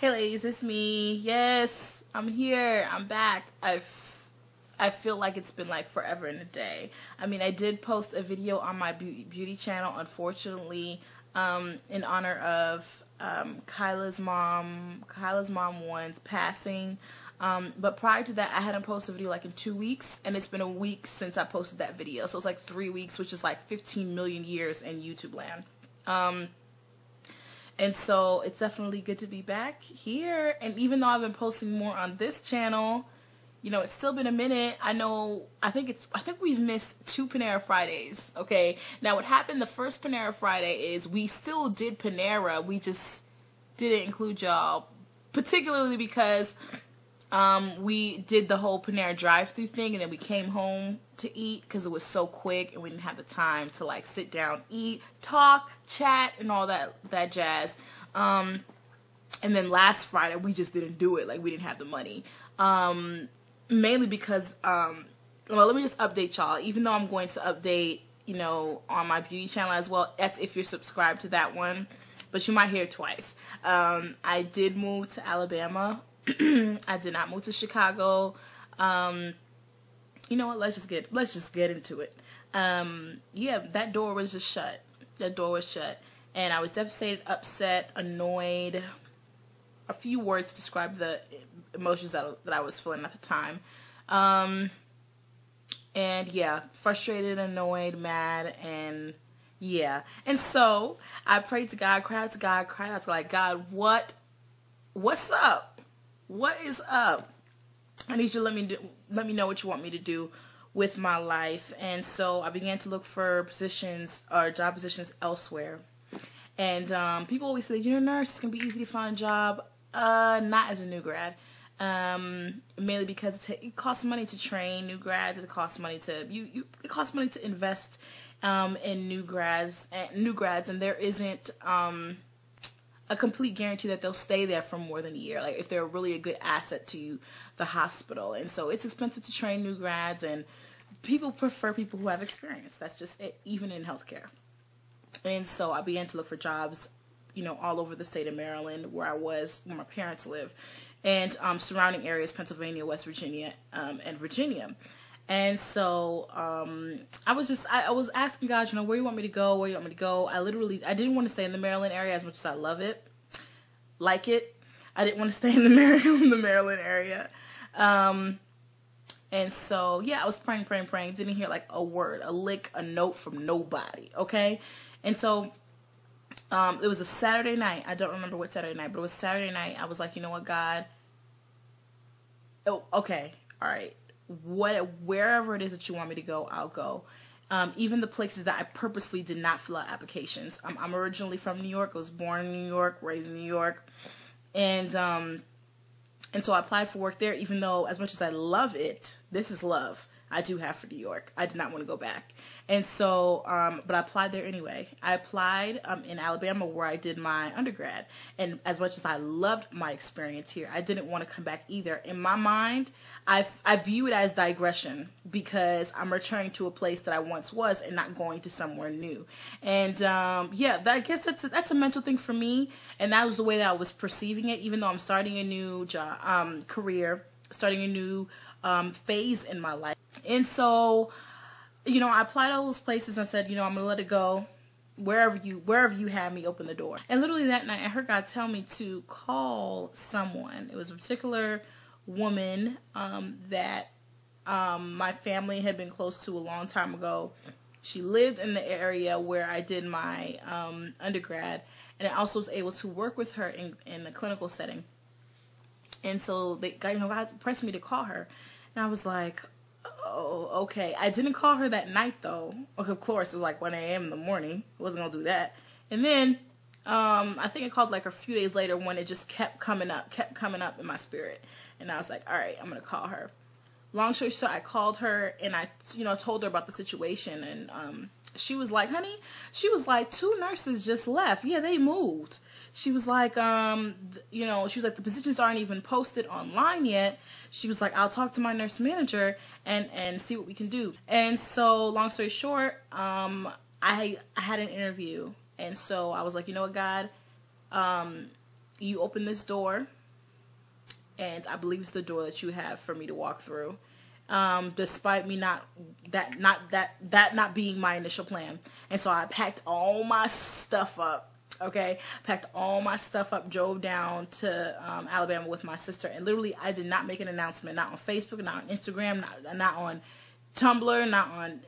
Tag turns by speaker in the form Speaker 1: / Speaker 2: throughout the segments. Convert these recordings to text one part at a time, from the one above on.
Speaker 1: Hey ladies, it's me. Yes, I'm here. I'm back. I feel like it's been like forever and a day. I mean, I did post a video on my beauty channel, unfortunately, in honor of Kyla's mom 1's passing. But prior to that, I hadn't posted a video like in 2 weeks, and it's been a week since I posted that video. So it's like 3 weeks, which is like 15 million years in YouTube land. And so it's definitely good to be back here. And even though I've been posting more on this channel, you know, it's still been a minute. I think we've missed 2 Panera Fridays. Okay. Now what happened the first Panera Friday is we still did Panera. We just didn't include y'all, particularly because we did the whole Panera drive-thru thing, and then we came home to eat because it was so quick and we didn't have the time to like sit down, eat, talk, chat, and all that jazz. And then last Friday we just didn't do it. Like, we didn't have the money. Mainly because, well, let me just update y'all. Even though I'm going to update, you know, on my beauty channel as well, that's if you're subscribed to that one, but you might hear it twice. I did move to Alabama. I did not move to Chicago. You know what? Let's just get into it. Yeah, that door was just shut. That door was shut, and I was devastated, upset, annoyed. A few words to describe the emotions that I was feeling at the time. And yeah, frustrated, annoyed, mad, and yeah. And so I prayed to God, cried out to God, cried out to like, God, what's up? What is up? I need you to let me know what you want me to do with my life. And so I began to look for positions or job positions elsewhere. And people always say, you're a nurse, it's gonna be easy to find a job. Not as a new grad. Mainly because it costs money to train new grads. It costs money to it costs money to invest in new grads, and there isn't a complete guarantee that they'll stay there for more than a year, like if they're really a good asset to the hospital. And so it's expensive to train new grads, and people prefer people who have experience. That's just it, even in healthcare. And so I began to look for jobs, you know, all over the state of Maryland, where my parents live, and surrounding areas, Pennsylvania, West Virginia, and Virginia. And so I was asking God, you know, where you want me to go, where you want me to go. I didn't want to stay in the Maryland area as much as I love it, like it. I didn't want to stay in the Maryland area. And so, yeah, I was praying, didn't hear like a word, a lick, a note from nobody, okay? And so it was a Saturday night. I don't remember what Saturday night, but it was Saturday night. I was like, you know what, God? Oh, okay, all right. Wherever it is that you want me to go, I'll go. Even the places that I purposely did not fill out applications. I'm originally from New York. I was born in New York, raised in New York, and so I applied for work there. Even though, as much as I love it, this is love I do have for New York. I did not want to go back. And so, but I applied there anyway. I applied in Alabama, where I did my undergrad. And as much as I loved my experience here, I didn't want to come back either. In my mind, I view it as digression, because I'm returning to a place that I once was and not going to somewhere new. And yeah, I guess that's a mental thing for me. And that was the way that I was perceiving it, even though I'm starting a new job, career, starting a new phase in my life. And so, you know, I applied all those places and said, you know, I'm going to let it go. Wherever you have me, open the door. And literally that night, I heard God tell me to call someone. It was a particular woman that my family had been close to a long time ago. She lived in the area where I did my undergrad, and I also was able to work with her in a clinical setting. And so God pressed me to call her, and I was like, oh, okay. I didn't call her that night, though. Of course, it was like 1 a.m. in the morning. I wasn't going to do that. And then I think I called like a few days later, when it just kept coming up in my spirit. And I was like, all right, I'm going to call her. Long story short, I called her, and I, you know, told her about the situation. And she was like, honey, 2 nurses just left. Yeah, they moved. She was like, you know, she was like, the positions aren't even posted online yet. She was like, I'll talk to my nurse manager and see what we can do. And so, long story short, I had an interview. And so I was like, you know what, God, you open this door, and I believe it's the door that you have for me to walk through. Despite me not being my initial plan. And so I packed all my stuff up. Okay, packed all my stuff up, drove down to Alabama with my sister, and literally I did not make an announcement, not on Facebook, not on Instagram, not on Tumblr,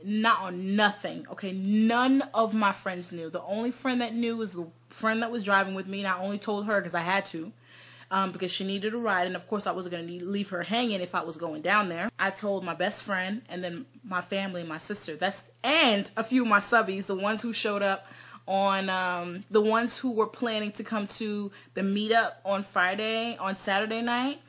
Speaker 1: not on nothing. Okay, none of my friends knew. The only friend that knew was the friend that was driving with me, and I only told her because I had to. Because she needed a ride, and of course I wasn't going to leave her hanging if I was going down there. I told my best friend, and then my family and my sister. And a few of my subbies, the ones who showed up on, the ones who were planning to come to the meetup on Saturday night.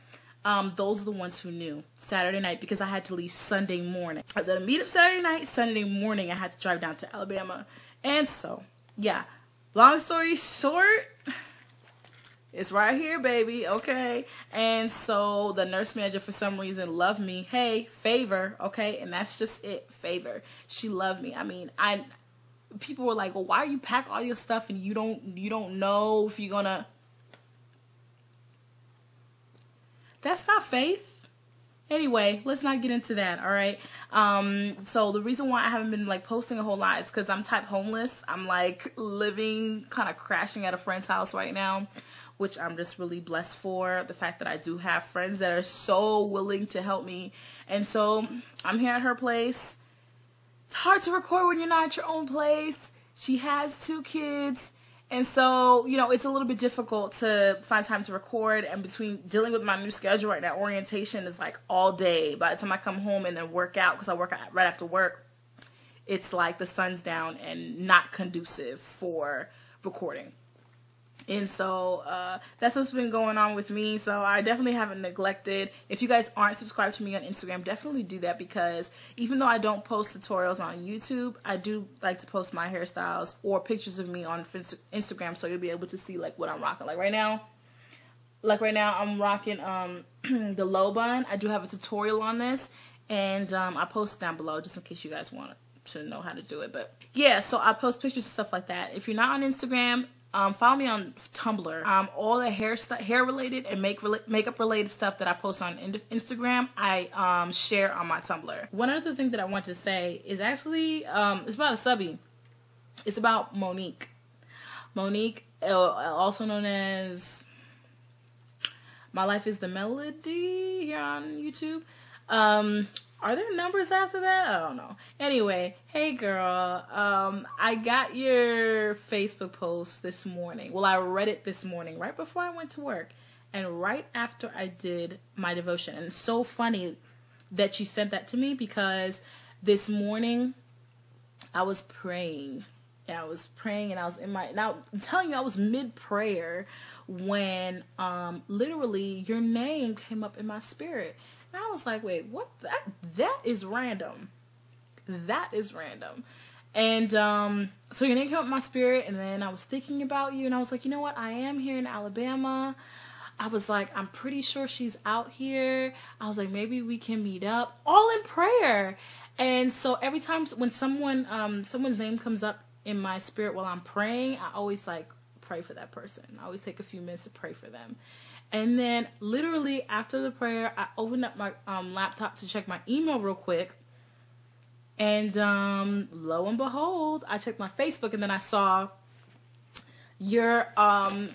Speaker 1: Those are the ones who knew Saturday night, because I had to leave Sunday morning. I was at a meetup Saturday night. Sunday morning I had to drive down to Alabama. And so, yeah, long story short, it's right here, baby, okay? And so the nurse manager, for some reason, loved me. Hey, favor, okay? And that's just it, favor. She loved me. I mean, people were like, well, why you pack all your stuff and you don't know if you're gonna... That's not faith. Anyway, let's not get into that, all right? So the reason why I haven't been, like, posting a whole lot is because I'm type homeless. I'm, like, living, kind of crashing at a friend's house right now, which I'm just really blessed for. The fact that I do have friends that are so willing to help me. And so I'm here at her place. It's hard to record when you're not at your own place. She has 2 kids. And so, you know, it's a little bit difficult to find time to record. And between dealing with my new schedule right now, orientation is like all day. By the time I come home and then work out, because I work out right after work, it's like the sun's down and not conducive for recording. And so that's what's been going on with me. So I definitely haven't neglected. If you guys aren't subscribed to me on Instagram, definitely do that, because even though I don't post tutorials on YouTube, I do like to post my hairstyles or pictures of me on Instagram, so you'll be able to see like what I'm rocking. Like right now I'm rocking the low bun. I do have a tutorial on this, and I post down below just in case you guys want to know how to do it. But yeah, so I post pictures and stuff like that. If you're not on Instagram, follow me on Tumblr. All the hair related and makeup related stuff that I post on Instagram, I share on my Tumblr. One other thing that I want to say is actually it's about a subby. It's about Monique. Monique, also known as My Life is the Melody here on YouTube. Are there numbers after that? I don't know. Anyway, hey girl, I got your Facebook post this morning. Well, I read it this morning right before I went to work and right after I did my devotion. And it's so funny that you said that to me, because this morning I was praying. Yeah, I was praying and I was now I'm telling you, I was mid-prayer when literally your name came up in my spirit. And I was like, wait, what? That is random. That is random. And so your name came up in my spirit, and then I was thinking about you, and I was like, you know what? I am here in Alabama. I was like, I'm pretty sure she's out here. I was like, maybe we can meet up, all in prayer. And so every time when someone's name comes up in my spirit while I'm praying, I always like pray for that person. I always take a few minutes to pray for them. And then literally after the prayer, I opened up my laptop to check my email real quick. And lo and behold, I checked my Facebook, and then I saw your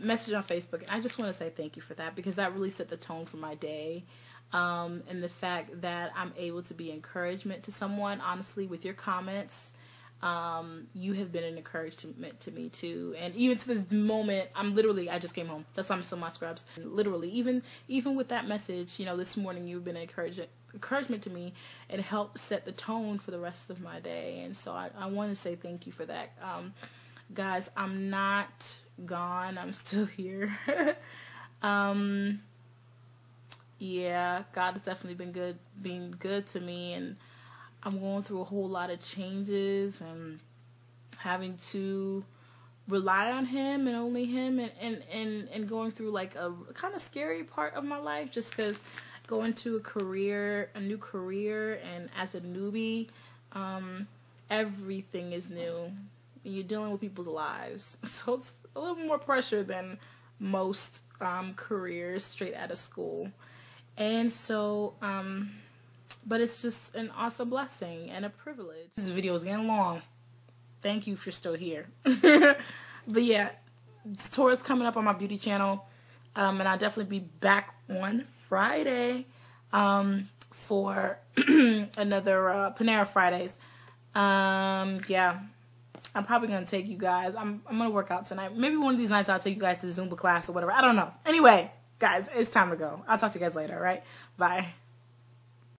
Speaker 1: message on Facebook. And I just want to say thank you for that, because that really set the tone for my day. And the fact that I'm able to be encouragement to someone, honestly, with your comments. You have been an encouragement to me too, and even to this moment, I just came home. That's why I'm still in my scrubs. And literally, even with that message, you know, this morning you've been an encouragement to me and helped set the tone for the rest of my day. And so I want to say thank you for that, guys. I'm not gone. I'm still here. Yeah, God has definitely being good to me, and I'm going through a whole lot of changes and having to rely on Him and only Him, and going through like a kind of scary part of my life, just because going to a new career, and as a newbie, everything is new. You're dealing with people's lives, so it's a little more pressure than most careers straight out of school. And so, but it's just an awesome blessing and a privilege. This video is getting long. Thank you if you're still here. But yeah, tutorials coming up on my beauty channel. And I'll definitely be back on Friday for another Panera Fridays. Yeah, I'm probably going to take you guys. I'm going to work out tonight. Maybe one of these nights I'll take you guys to Zumba class or whatever. I don't know. Anyway, guys, it's time to go. I'll talk to you guys later, all right? Bye.